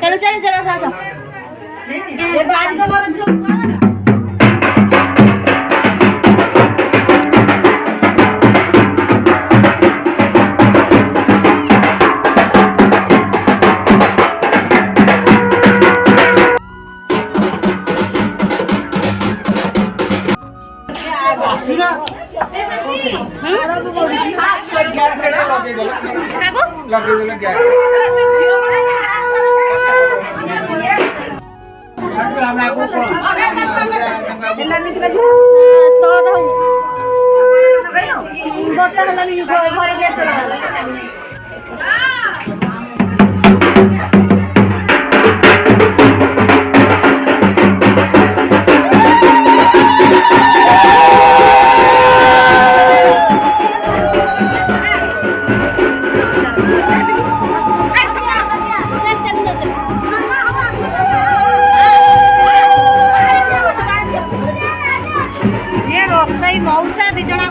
चलो चलो चलो चलो ये बात को मौसा दी जना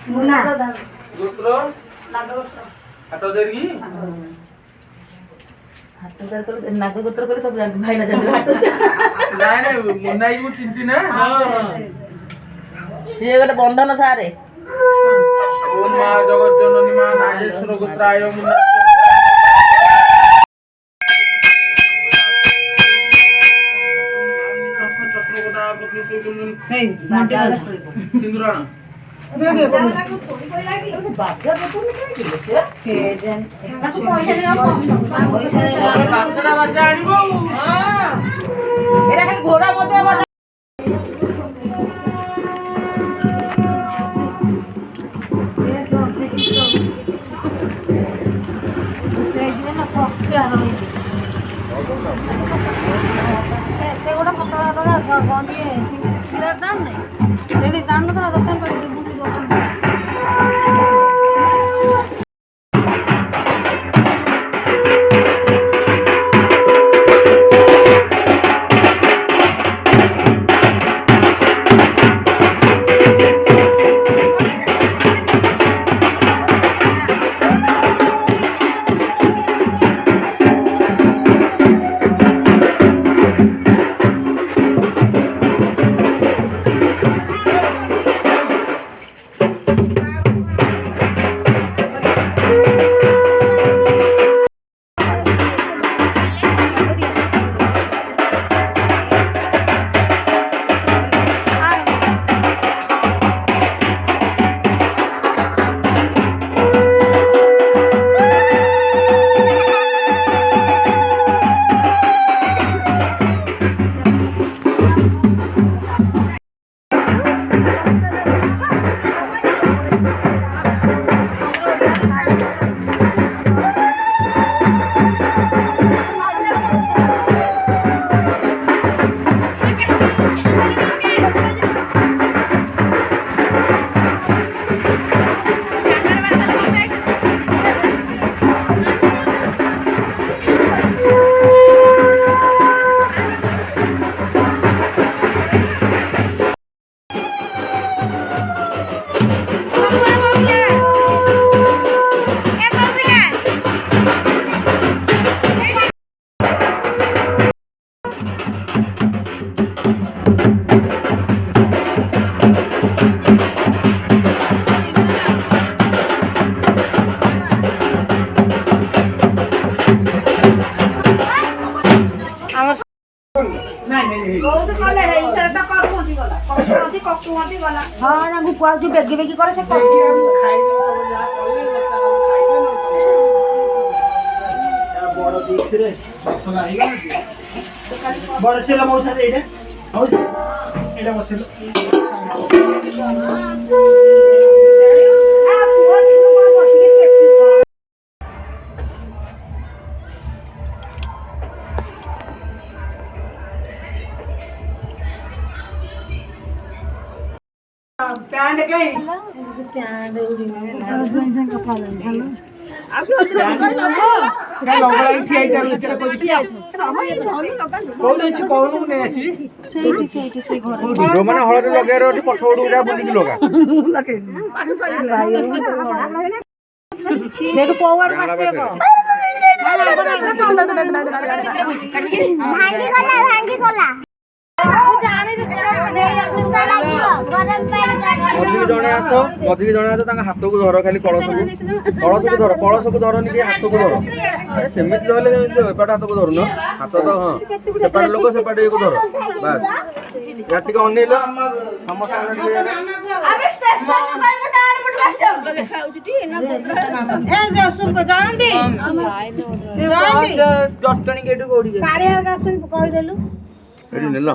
मुंडा नागोत्र कर सब जानते भाई ना जानते नहीं मुन्ना ही वो चिंची ना से गटे बंधन सारे ओम मां जगत जननी मां नागेश्वर गोत्राय मुन्ना हे माटे सिंदूराना घोड़ा से गोटा पतला ବେଗି ବେଗି କରେ ସେ ବଡ ସିଲା ମଉସା ଏଇଟା ଏଇଟା ବସିଲ ପ୍ୟାଣ୍ଟ କାଇଁ ଯୋଉମାନେ ହଳଦୀ ଲଗେଇବାର ଅଛି ପଛ ପଟକୁ ଯା ବୁଲିକି ଲଗା ସେଠୁ କୋଉଆଡୁ ଆସିବେ ଭାଙ୍ଗି ଗଲା ମଝିକି ଜଣେ ଆସ ତାଙ୍କ ହାତକୁ ଧର ଖାଲି କଳସକୁ ଧରନି କି ହାତକୁ ଧର ଆରେ ସେମିତି ଧରଲେ ଏପଟେ ହାତକୁ ଧରୁନ ହାତ ତ ହଁ ସେପାଟେ ଲୋକ ସେପାଟେ ଇଏକୁ ଧର ବାସ୍ ୟା ଟିକେ ଅନେଇଲ କହିଦେଲୁ ଏଠି ନେଲ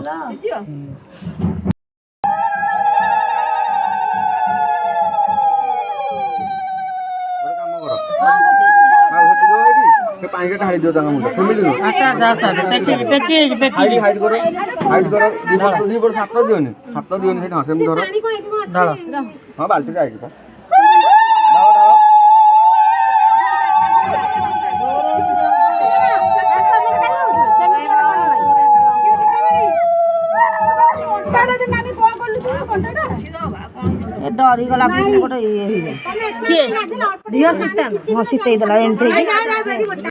ପାଣି ଢାଳି ଦିଅ ତାଙ୍କ ମୁଣ୍ଡ କେମିତି ହାଇଟ୍ କର ଦି ପଟ ହାତ ଦିଅନି ସେଠି ହଁ ସେମିତି ଧର ଢାଳ ହଁ ବାଲ୍ଟିରେ ଆଇକି ଡରିଗଲା ଗୋଟେ ଇଏ ହେଇଯାଏ କିଏ ଝିଅ ଶୀତେଇ ଦେଲା ଏମିତି